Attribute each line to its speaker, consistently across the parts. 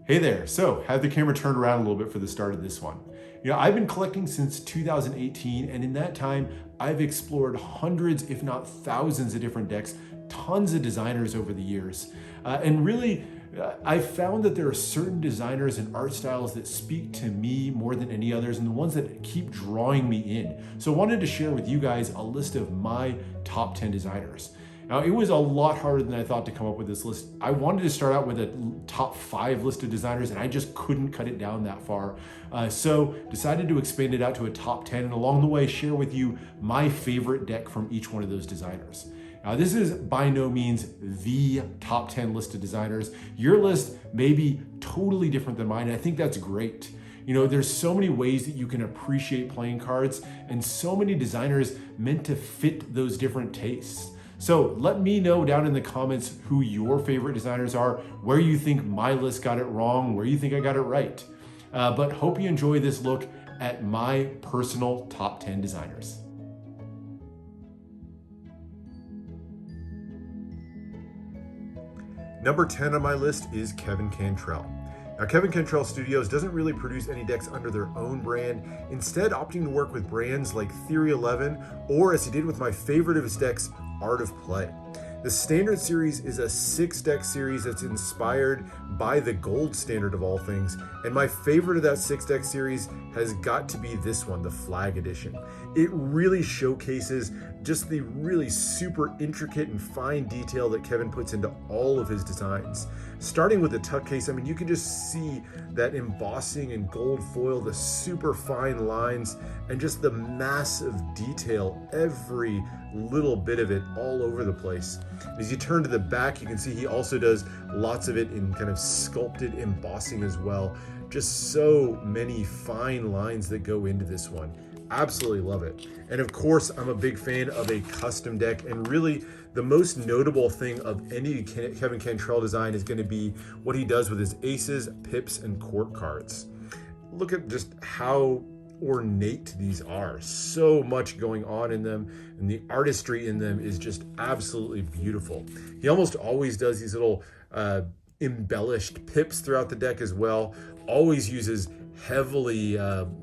Speaker 1: Hey there, so had the camera turned around a little bit for the start of this one. I've been collecting since 2018, and in that time, I've explored hundreds, if not thousands of different decks, tons of designers over the years. I've found that there are certain designers and art styles that speak to me more than any others, and the ones that keep drawing me in. So I wanted to share with you guys a list of my top 10 designers. Now, it was a lot harder than I thought to come up with this list. I wanted to start out with a top 5 list of designers, and I just couldn't cut it down that far. So decided to expand it out to a top 10, and along the way, share with you my favorite deck from each one of those designers. Now, this is by no means the top 10 list of designers. Your list may be totally different than mine, and I think that's great. There's so many ways that you can appreciate playing cards, and so many designers meant to fit those different tastes. So let me know down in the comments who your favorite designers are, where you think my list got it wrong, where you think I got it right. But hope you enjoy this look at my personal top 10 designers. Number 10 on my list is Kevin Cantrell. Now, Kevin Cantrell Studios doesn't really produce any decks under their own brand, instead opting to work with brands like Theory 11, or as he did with my favorite of his decks, Art of Play. The Standard Series is a 6-deck series that's inspired by the gold standard of all things, and my favorite of that 6-deck series has got to be this one, the Flag Edition. It really showcases just the really super intricate and fine detail that Kevin puts into all of his designs. Starting with the tuck case, you can just see that embossing and gold foil, the super fine lines, and just the massive detail, every little bit of it all over the place. As you turn to the back, you can see he also does lots of it in kind of sculpted embossing as well. Just so many fine lines that go into this one. Absolutely love it. And of course, I'm a big fan of a custom deck, and really the most notable thing of any Kevin Cantrell design is going to be what he does with his aces, pips, and court cards. Look at just how ornate these are. So much going on in them, and the artistry in them is just absolutely beautiful. He almost always does these little embellished pips throughout the deck as well. Always uses heavily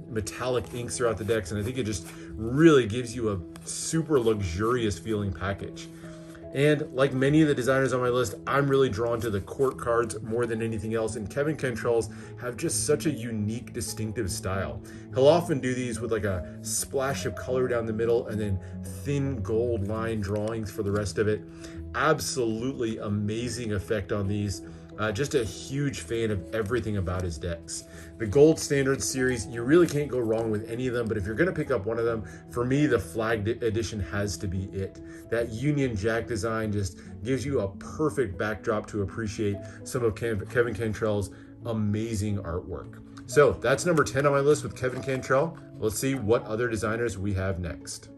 Speaker 1: metallic inks throughout the decks, and I think it just really gives you a super luxurious feeling package. And like many of the designers on my list, I'm really drawn to the court cards more than anything else, and Kevin Cantrell's have just such a unique, distinctive style. He'll often do these with like a splash of color down the middle and then thin gold line drawings for the rest of it. Absolutely amazing effect on these. Just a huge fan of everything about his decks. The Gold Standard series, you really can't go wrong with any of them, but if you're going to pick up one of them, for me, the Flag Edition has to be it. That Union Jack design just gives you a perfect backdrop to appreciate some of Kevin Cantrell's amazing artwork. So that's number 10 on my list with Kevin Cantrell. Let's see what other designers we have next.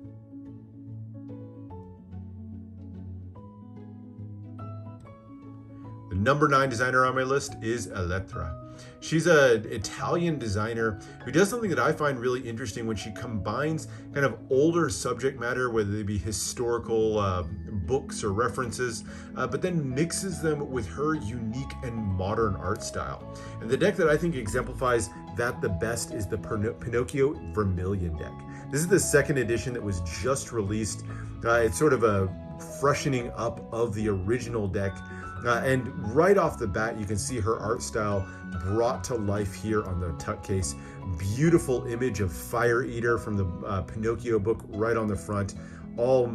Speaker 1: The number 9 designer on my list is Altra. She's an Italian designer who does something that I find really interesting when she combines kind of older subject matter, whether they be historical books or references, but then mixes them with her unique and modern art style. And the deck that I think exemplifies that the best is the Pinocchio Vermilion deck. This is the 2nd edition that was just released. It's sort of a freshening up of the original deck. And right off the bat, you can see her art style brought to life here on the tuck case. Beautiful image of Fire Eater from the Pinocchio book right on the front, all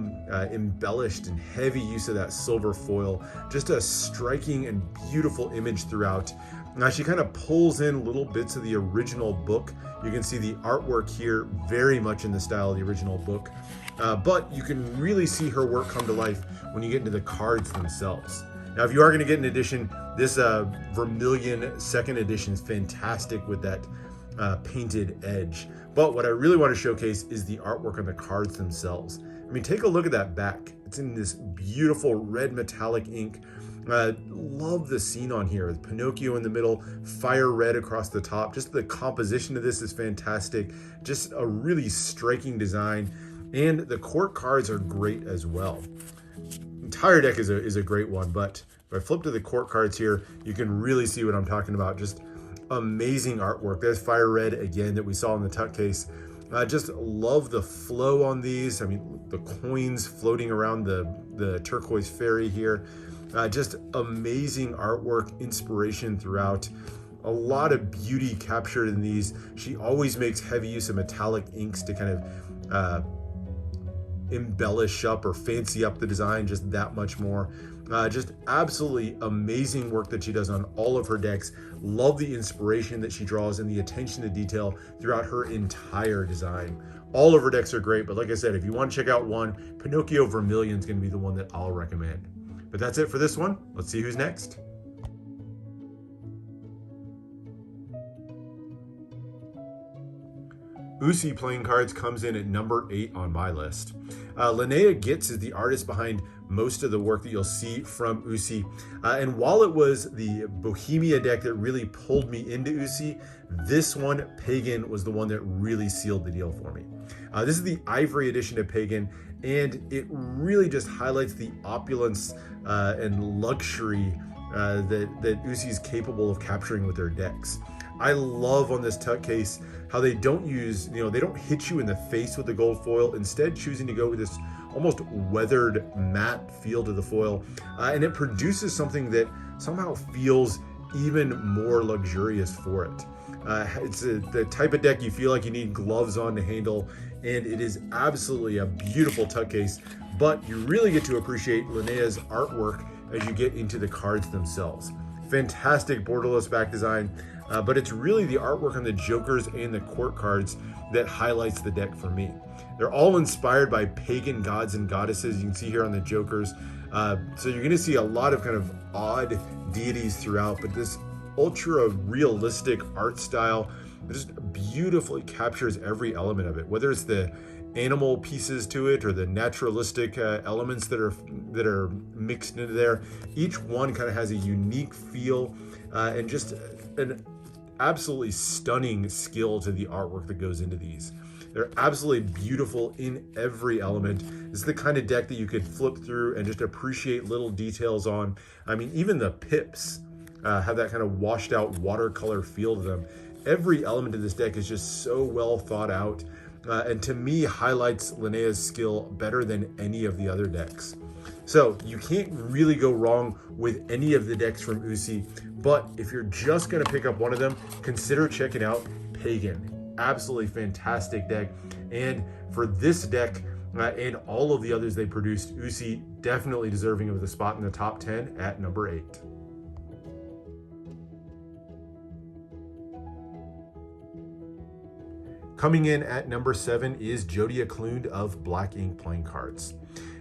Speaker 1: embellished and heavy use of that silver foil. Just a striking and beautiful image throughout. Now she kind of pulls in little bits of the original book. You can see the artwork here very much in the style of the original book, but you can really see her work come to life when you get into the cards themselves. Now, if you are going to get an edition, this Vermilion 2nd edition is fantastic with that painted edge. But what I really want to showcase is the artwork on the cards themselves. Take a look at that back. It's in this beautiful red metallic ink. Love the scene on here with Pinocchio in the middle, fire red across the top. Just the composition of this is fantastic. Just a really striking design. And the court cards are great as well. entire deck is a great one, but if I flip to the court cards here, you can really see what I'm talking about. Just amazing artwork. There's Fire Red again that we saw in the tuck case. Just love the flow on these. I mean, the coins floating around the turquoise fairy here. Just amazing artwork, inspiration throughout. A lot of beauty captured in these. She always makes heavy use of metallic inks to kind of embellish up or fancy up the design just that much more. Just absolutely amazing work that she does on all of her decks. Love the inspiration that she draws and the attention to detail throughout her entire design. All of her decks are great, but like I said, if you want to check out one, Pinocchio Vermilion is going to be the one that I'll recommend. But that's it for this one. Let's see who's next. Usi playing cards comes in at number 8 on my list. Linnea Gitz is the artist behind most of the work that you'll see from Usi. And while it was the Bohemia deck that really pulled me into Usi, this one, Pagan, was the one that really sealed the deal for me. This is the Ivory edition of Pagan, and it really just highlights the opulence and luxury that Usi is capable of capturing with their decks. I love on this tuck case how they don't use, they don't hit you in the face with the gold foil, instead choosing to go with this almost weathered matte feel to the foil. And it produces something that somehow feels even more luxurious for it. It's the type of deck you feel like you need gloves on to handle, and it is absolutely a beautiful tuck case, but you really get to appreciate Linnea's artwork as you get into the cards themselves. Fantastic borderless back design, but it's really the artwork on the jokers and the court cards that highlights the deck for me. They're all inspired by pagan gods and goddesses. You can see here on the jokers. So you're gonna see a lot of kind of odd deities throughout, but this ultra realistic art style that just beautifully captures every element of it, whether it's the animal pieces to it or the naturalistic elements that are mixed into there. Each one kind of has a unique feel and just an absolutely stunning skill to the artwork that goes into these. They're absolutely beautiful in every element. This is the kind of deck that you could flip through and just appreciate little details on. I mean, even the pips have that kind of washed out watercolor feel to them. Every element of this deck is just so well thought out, and to me highlights Linnea's skill better than any of the other decks. So you can't really go wrong with any of the decks from Usi, but if you're just gonna pick up one of them, consider checking out Pagan. Absolutely fantastic deck. And for this deck and all of the others they produced, Usi definitely deserving of the spot in the top 10 at number 8. Coming in at number 7 is Jody Aklund of Black Ink Playing Cards.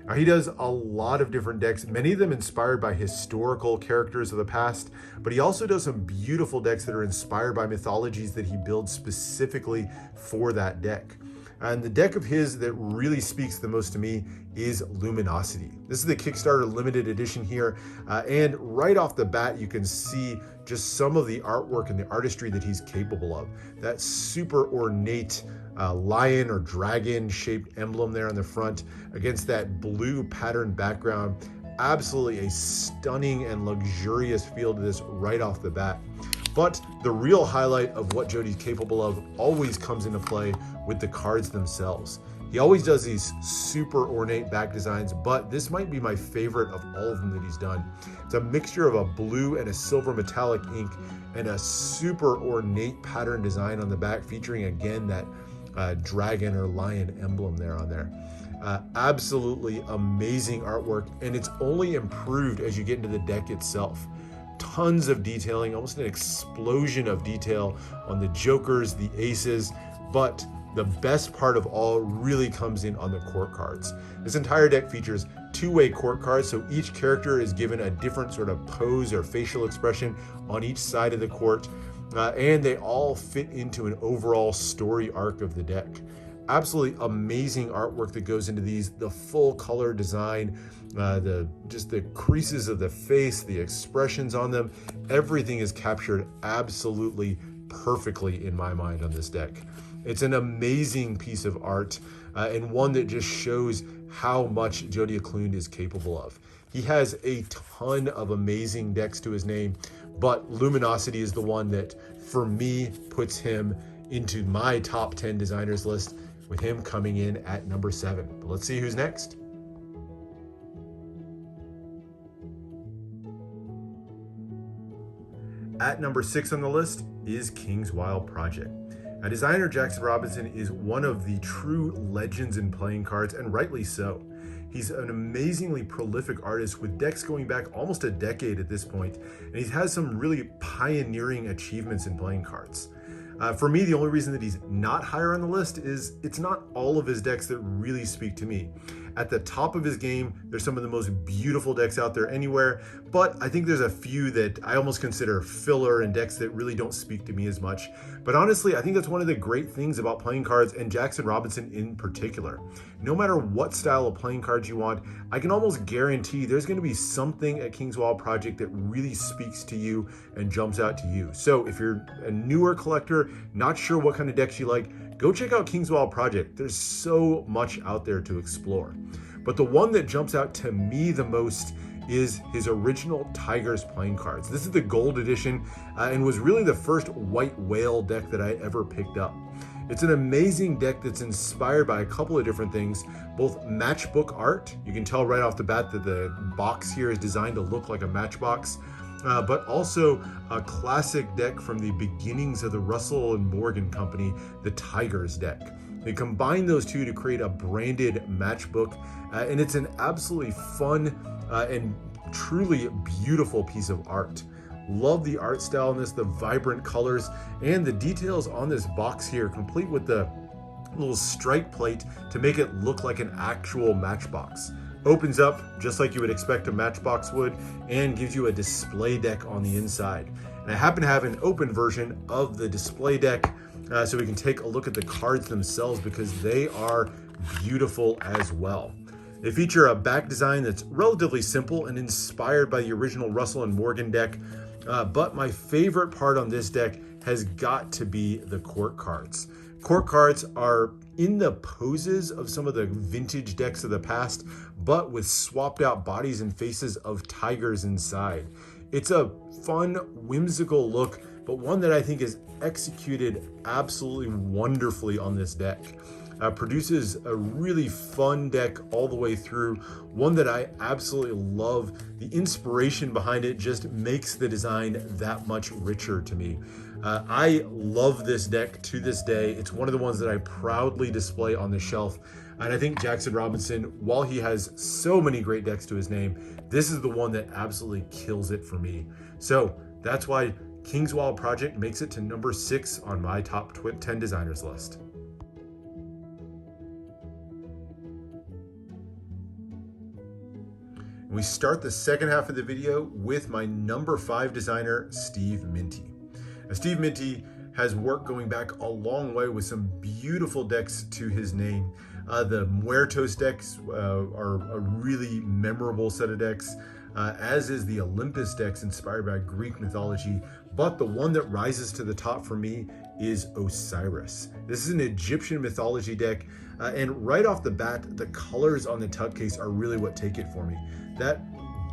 Speaker 1: Now, he does a lot of different decks, many of them inspired by historical characters of the past, but he also does some beautiful decks that are inspired by mythologies that he builds specifically for that deck. And the deck of his that really speaks the most to me is Luminosity. This is the Kickstarter limited edition here, and right off the bat you can see just some of the artwork and the artistry that he's capable of. That super ornate lion or dragon shaped emblem there on the front against that blue patterned background. Absolutely a stunning and luxurious feel to this right off the bat. But the real highlight of what Jody's capable of always comes into play with the cards themselves. He always does these super ornate back designs, but this might be my favorite of all of them that he's done. It's a mixture of a blue and a silver metallic ink and a super ornate pattern design on the back, featuring again that dragon or lion emblem there on there. Absolutely amazing artwork, and it's only improved as you get into the deck itself. Tons of detailing, almost an explosion of detail on the jokers, the aces, but the best part of all really comes in on the court cards. This entire deck features two-way court cards, so each character is given a different sort of pose or facial expression on each side of the court, and they all fit into an overall story arc of the deck. Absolutely amazing artwork that goes into these, the full color design, just the creases of the face, the expressions on them, everything is captured absolutely perfectly in my mind on this deck. It's an amazing piece of art and one that just shows how much Jody Aklund is capable of. He has a ton of amazing decks to his name, but Luminosity is the one that, for me, puts him into my top 10 designers list, with him coming in at number 7. But let's see who's next. At number 6 on the list is King's Wild Project. Now, designer Jackson Robinson is one of the true legends in playing cards, and rightly so. He's an amazingly prolific artist with decks going back almost a decade at this point, and he has some really pioneering achievements in playing cards. For me, the only reason that he's not higher on the list is it's not all of his decks that really speak to me. At the top of his game, there's some of the most beautiful decks out there anywhere, but I think there's a few that I almost consider filler and decks that really don't speak to me as much. But honestly, I think that's one of the great things about playing cards, and Jackson Robinson in particular. No matter what style of playing cards you want, I can almost guarantee there's going to be something at King's Wild Project that really speaks to you and jumps out to you. So if you're a newer collector, not sure what kind of decks you like, go check out King's Wild Project. There's so much out there to explore. But the one that jumps out to me the most is his original Tigers playing cards. This is the gold edition and was really the first white whale deck that I ever picked up. It's an amazing deck that's inspired by a couple of different things, both matchbook art. You can tell right off the bat that the box here is designed to look like a matchbox, but also a classic deck from the beginnings of the Russell and Morgan company, the Tigers deck. They combine those two to create a branded matchbook, and it's an absolutely fun and truly beautiful piece of art. Love the art style in this, the vibrant colors, and the details on this box here, complete with the little strike plate to make it look like an actual matchbox. Opens up just like you would expect a matchbox would, and gives you a display deck on the inside. And I happen to have an open version of the display deck, so we can take a look at the cards themselves because they are beautiful as well. They feature a back design that's relatively simple and inspired by the original Russell and Morgan deck, but my favorite part on this deck has got to be the court cards. Court cards are in the poses of some of the vintage decks of the past, but with swapped out bodies and faces of tigers inside. It's a fun, whimsical look, but one that I think is executed absolutely wonderfully on this deck. Produces a really fun deck all the way through, one that I absolutely love. The inspiration behind it just makes the design that much richer to me. I love this deck to this day. It's one of the ones that I proudly display on the shelf. And I think Jackson Robinson, while he has so many great decks to his name, this is the one that absolutely kills it for me. So that's why King's Wild Project makes it to number 6 on my top 10 designers list. We start the second half of the video with my number 5 designer, Steve Minty. Now, Steve Minty has work going back a long way with some beautiful decks to his name. The Muertos decks are a really memorable set of decks, as is the Olympus decks inspired by Greek mythology. But the one that rises to the top for me is Osiris. This is an Egyptian mythology deck, and right off the bat, the colors on the tut case are really what take it for me. That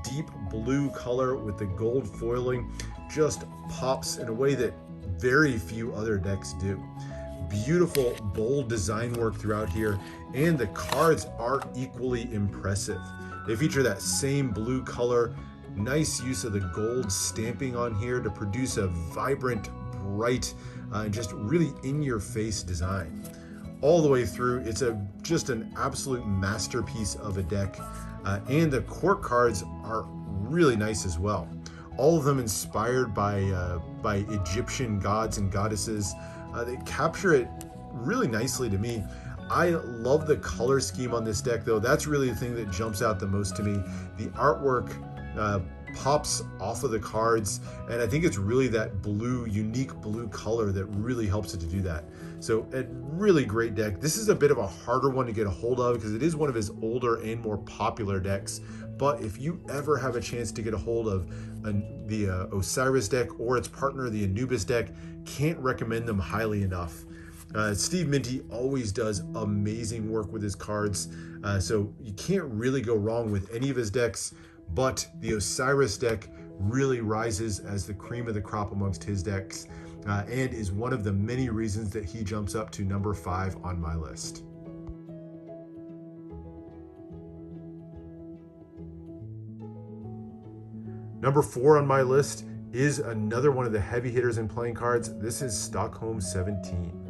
Speaker 1: deep blue color with the gold foiling just pops in a way that very few other decks do. Beautiful, bold design work throughout here, and the cards are equally impressive. They feature that same blue color, nice use of the gold stamping on here to produce a vibrant, bright, and just really in-your-face design. All the way through, it's just an absolute masterpiece of a deck, and the court cards are really nice as well. All of them inspired by Egyptian gods and goddesses. They capture it really nicely to me. I love the color scheme on this deck, though. That's really the thing that jumps out the most to me. The artwork pops off of the cards, and I think it's really that blue, unique blue color that really helps it to do that. So a really great deck. This is a bit of a harder one to get a hold of because it is one of his older and more popular decks. But if you ever have a chance to get a hold of the Osiris deck or its partner, the Anubis deck, can't recommend them highly enough. Steve Minty always does amazing work with his cards, so you can't really go wrong with any of his decks. but the Osiris deck really rises as the cream of the crop amongst his decks, and is one of the many reasons that he jumps up to number 5 on my list. Number 4 on my list is another one of the heavy hitters in playing cards. This is Stockholm 17.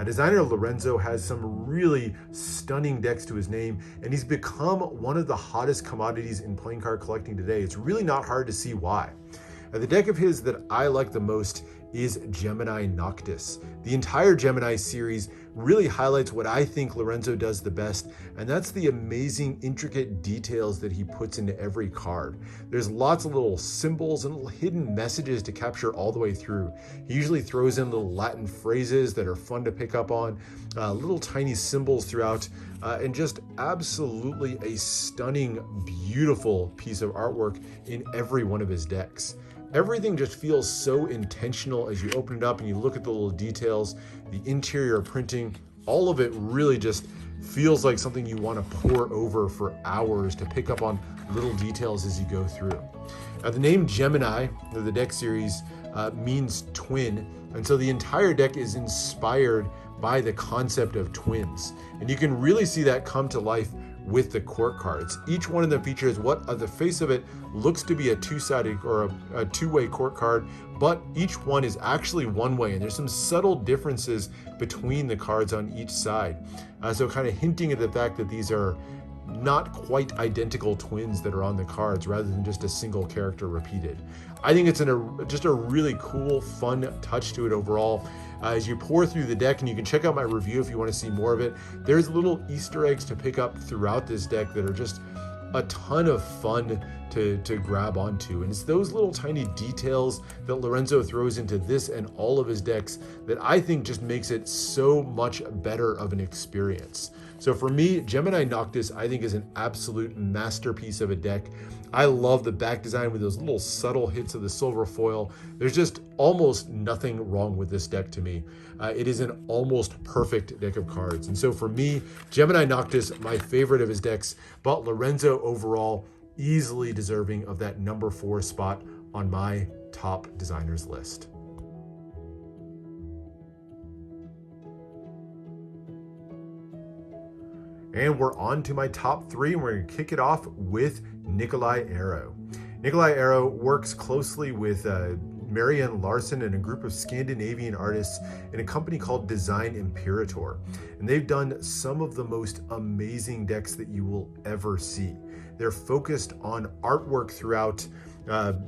Speaker 1: Designer Lorenzo has some really stunning decks to his name, and he's become one of the hottest commodities in playing card collecting today. It's really not hard to see why. The deck of his that I like the most is Gemini Noctis. The entire Gemini series really highlights what I think Lorenzo does the best, and that's the amazing intricate details that he puts into every card. There's lots of little symbols and little hidden messages to capture all the way through. He usually throws in little Latin phrases that are fun to pick up on, little tiny symbols throughout, and just absolutely a stunning, beautiful piece of artwork in every one of his decks. Everything just feels so intentional as you open it up and you look at the little details, the interior printing, all of it really just feels like something you want to pore over for hours to pick up on little details as you go through. The name Gemini, the deck series, means twin, and so the entire deck is inspired by the concept of twins. And you can really see that come to life with the court cards. Each one of them features what at the face of it looks to be a two-sided or a two-way court card, but each one is actually one way, and there's some subtle differences between the cards on each side. So kind of hinting at the fact that these are not quite identical twins that are on the cards rather than just a single character repeated. I think it's just a really cool, fun touch to it overall. As you pour through the deck, and you can check out my review if you want to see more of it, there's little Easter eggs to pick up throughout this deck that are just a ton of fun to grab onto. And it's those little tiny details that Lorenzo throws into this and all of his decks that I think just makes it so much better of an experience. So for me, Gemini Noctis, I think, is an absolute masterpiece of a deck. I love the back design with those little subtle hits of the silver foil. There's just almost nothing wrong with this deck to me. It is an almost perfect deck of cards. And so for me, Gemini Noctis, my favorite of his decks, but Lorenzo overall, easily deserving of that number 4 spot on my top designers list. And we're on to my top 3, and we're going to kick it off with Nikolai Arrow. Nikolai Arrow works closely with Marianne Larson and a group of Scandinavian artists in a company called Design Imperator. And they've done some of the most amazing decks that you will ever see. They're focused on artwork throughout.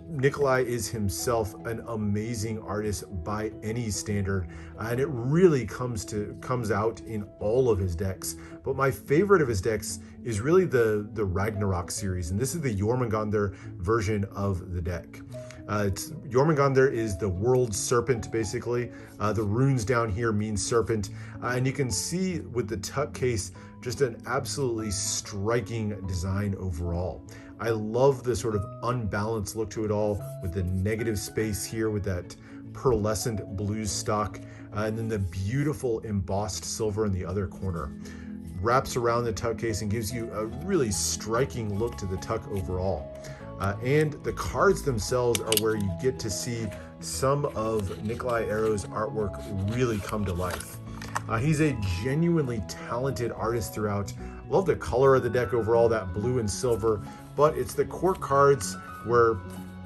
Speaker 1: Nikolai is himself an amazing artist by any standard, and it really comes out in all of his decks. But my favorite of his decks is really the Ragnarok series, and this is the Jormungandr version of the deck. Jormungandr is the world serpent, basically. The runes down here mean serpent, and you can see with the tuck case just an absolutely striking design overall. I love the sort of unbalanced look to it all with the negative space here with that pearlescent blues stock, and then the beautiful embossed silver in the other corner. Wraps around the tuck case and gives you a really striking look to the tuck overall. And the cards themselves are where you get to see some of Nikolai Arrow's artwork really come to life. He's a genuinely talented artist throughout. Love the color of the deck overall, that blue and silver, but it's the court cards where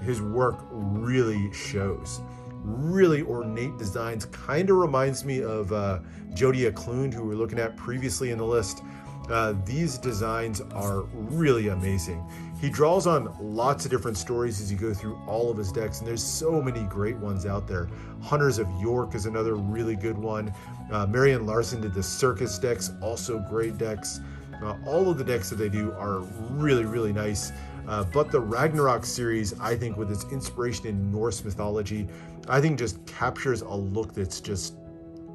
Speaker 1: his work really shows. Really ornate designs, kind of reminds me of Jodia Clune, who we were looking at previously in the list. These designs are really amazing. He draws on lots of different stories as you go through all of his decks, and there's so many great ones out there. Hunters of York is another really good one. Marianne Larson did the Circus decks, also great decks. All of the decks that they do are really, really nice. But the Ragnarok series, I think, with its inspiration in Norse mythology, I think just captures a look that's just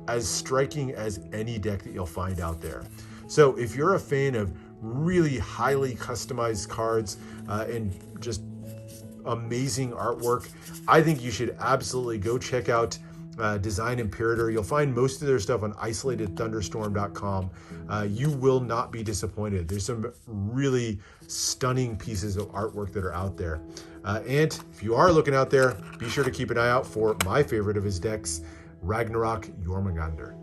Speaker 1: as striking as any deck that you'll find out there. So if you're a fan of really highly customized cards and just amazing artwork, I think you should absolutely go check out Design Imperator. You'll find most of their stuff on isolatedthunderstorm.com. You will not be disappointed. There's some really stunning pieces of artwork that are out there. And if you are looking out there, be sure to keep an eye out for my favorite of his decks, Ragnarok Jormungandr.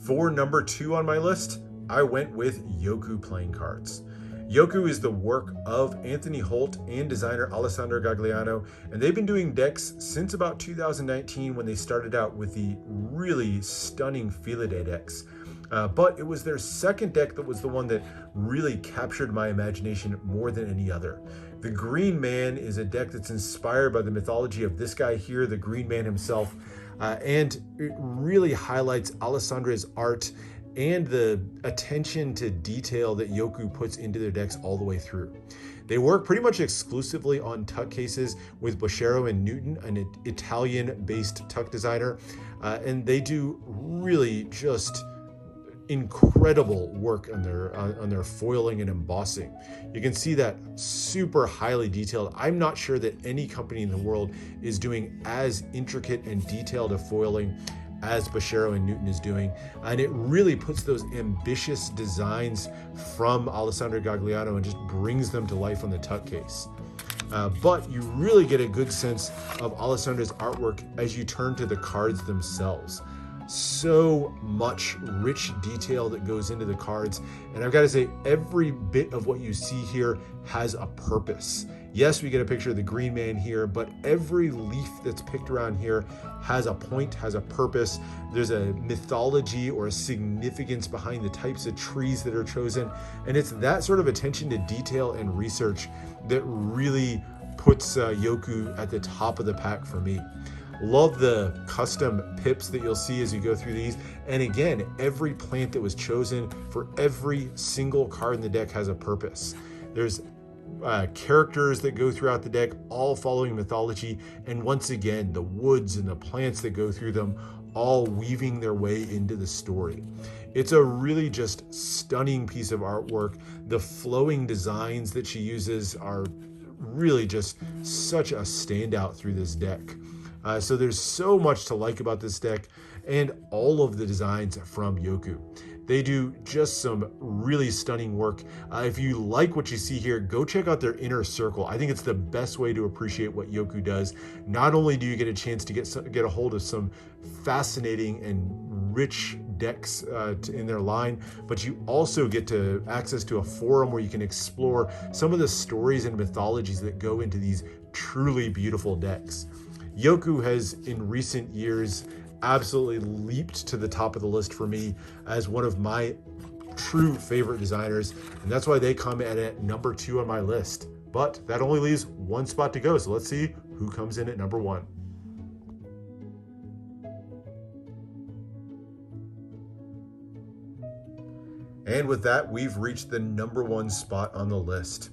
Speaker 1: For number 2 on my list, I went with Yoku playing cards. Yoku is the work of Anthony Holt and designer Alessandro Gagliano, and they've been doing decks since about 2019 when they started out with the really stunning Fila Day decks. But it was their second deck that was the one that really captured my imagination more than any other. The Green Man is a deck that's inspired by the mythology of this guy here, the Green Man himself, and it really highlights Alessandro's art and the attention to detail that Yoku puts into their decks all the way through. They work pretty much exclusively on tuck cases with Boschero and Newton, an Italian-based tuck designer, and they do really just incredible work on their foiling and embossing. You can see that super highly detailed. I'm not sure that any company in the world is doing as intricate and detailed a foiling as Boschero and Newton is doing, and it really puts those ambitious designs from Alessandro Gagliano and just brings them to life on the tuck case. But you really get a good sense of Alessandro's artwork as you turn to the cards themselves. So much rich detail that goes into the cards, and I've got to say, every bit of what you see here has a purpose. Yes, we get a picture of the Green Man here, but every leaf that's picked around here has a point, has a purpose. There's a mythology or a significance behind the types of trees that are chosen, and it's that sort of attention to detail and research that really puts Yoku at the top of the pack for me. Love the custom pips that you'll see as you go through these. And again, every plant that was chosen for every single card in the deck has a purpose. There's characters that go throughout the deck, all following mythology. And once again, the woods and the plants that go through them, all weaving their way into the story. It's a really just stunning piece of artwork. The flowing designs that she uses are really just such a standout through this deck. So there's so much to like about this deck and all of the designs from Yoku. They do just some really stunning work. If you like what you see here, go check out their inner circle. I think it's the best way to appreciate what Yoku does. Not only do you get a chance to get a hold of some fascinating and rich decks in their line, but you also get access to a forum where you can explore some of the stories and mythologies that go into these truly beautiful decks. Yoku has, in recent years, absolutely leaped to the top of the list for me as one of my true favorite designers, and that's why they come in at number 2 on my list. But that only leaves one spot to go, so let's see who comes in at number 1. And with that, we've reached the number 1 spot on the list.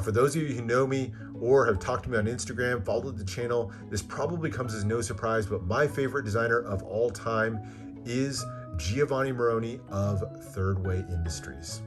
Speaker 1: For those of you who know me or have talked to me on Instagram, followed the channel, this probably comes as no surprise, but my favorite designer of all time is Giovanni Moroni of Third Way Industries.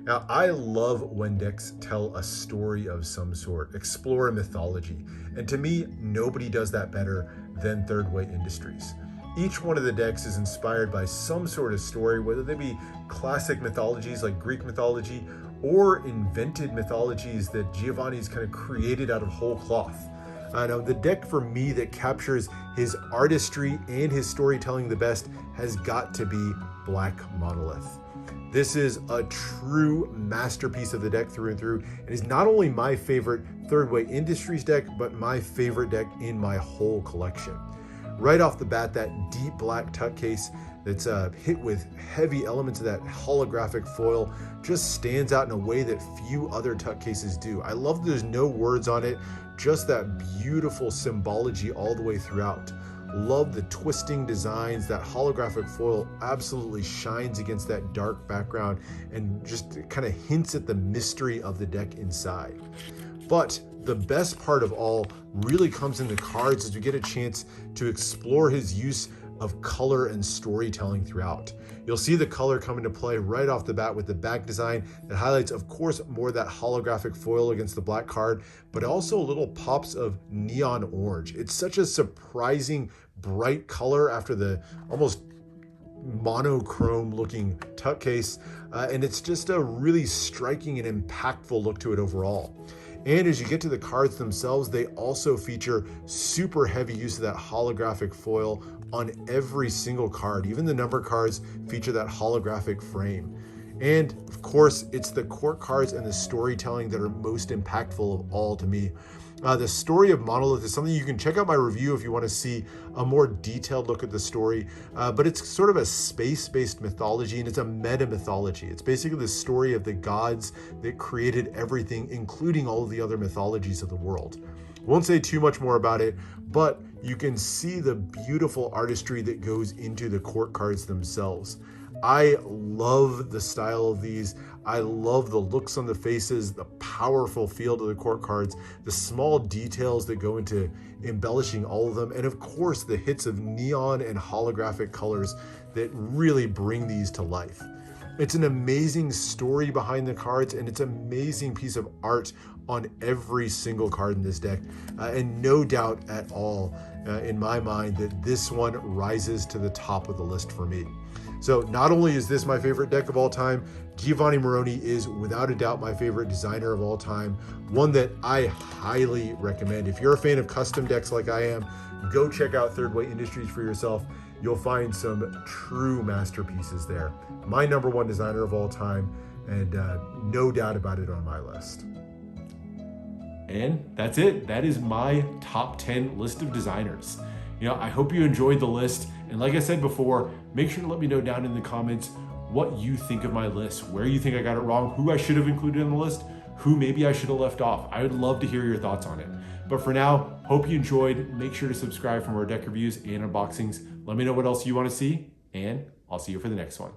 Speaker 1: Now, I love when decks tell a story of some sort, explore a mythology, and to me, nobody does that better than Third Way Industries. Each one of the decks is inspired by some sort of story, whether they be classic mythologies like Greek mythology or invented mythologies that Giovanni's kind of created out of whole cloth. Now, the deck for me that captures his artistry and his storytelling the best has got to be Black Monolith. This is a true masterpiece of the deck through and through, and is not only my favorite Third Way Industries deck, but my favorite deck in my whole collection. Right off the bat, that deep black tuck case that's hit with heavy elements of that holographic foil just stands out in a way that few other tuck cases do. I love that there's no words on it, just that beautiful symbology all the way throughout. Love the twisting designs. That holographic foil absolutely shines against that dark background and just kind of hints at the mystery of the deck inside. But the best part of all really comes in the cards as we get a chance to explore his use of color and storytelling throughout. You'll see the color come into play right off the bat with the back design that highlights, of course, more of that holographic foil against the black card, but also little pops of neon orange. It's such a surprising, bright color after the almost monochrome looking tuck case, and it's just a really striking and impactful look to it overall. And as you get to the cards themselves, they also feature super heavy use of that holographic foil on every single card. Even the number cards feature that holographic frame. And of course, it's the court cards and the storytelling that are most impactful of all to me. The story of Monolith is something you can check out my review if you want to see a more detailed look at the story, but it's sort of a space-based mythology, and it's a meta-mythology. It's basically the story of the gods that created everything, including all of the other mythologies of the world. Won't say too much more about it, but you can see the beautiful artistry that goes into the court cards themselves. I love the style of these. I love the looks on the faces, the powerful feel to the court cards, the small details that go into embellishing all of them, and of course the hits of neon and holographic colors that really bring these to life. It's an amazing story behind the cards, and it's an amazing piece of art on every single card in this deck, and no doubt at all in my mind that this one rises to the top of the list for me. So not only is this my favorite deck of all time, Giovanni Moroni is without a doubt my favorite designer of all time, one that I highly recommend. If you're a fan of custom decks like I am, go check out Third Way Industries for yourself. You'll find some true masterpieces there. My number one designer of all time, and no doubt about it on my list.
Speaker 2: And that's it. That is my top 10 list of designers. I hope you enjoyed the list. And like I said before, make sure to let me know down in the comments what you think of my list, where you think I got it wrong, who I should have included in the list, who maybe I should have left off. I would love to hear your thoughts on it. But for now, hope you enjoyed. Make sure to subscribe for more deck reviews and unboxings. Let me know what else you want to see, and I'll see you for the next one.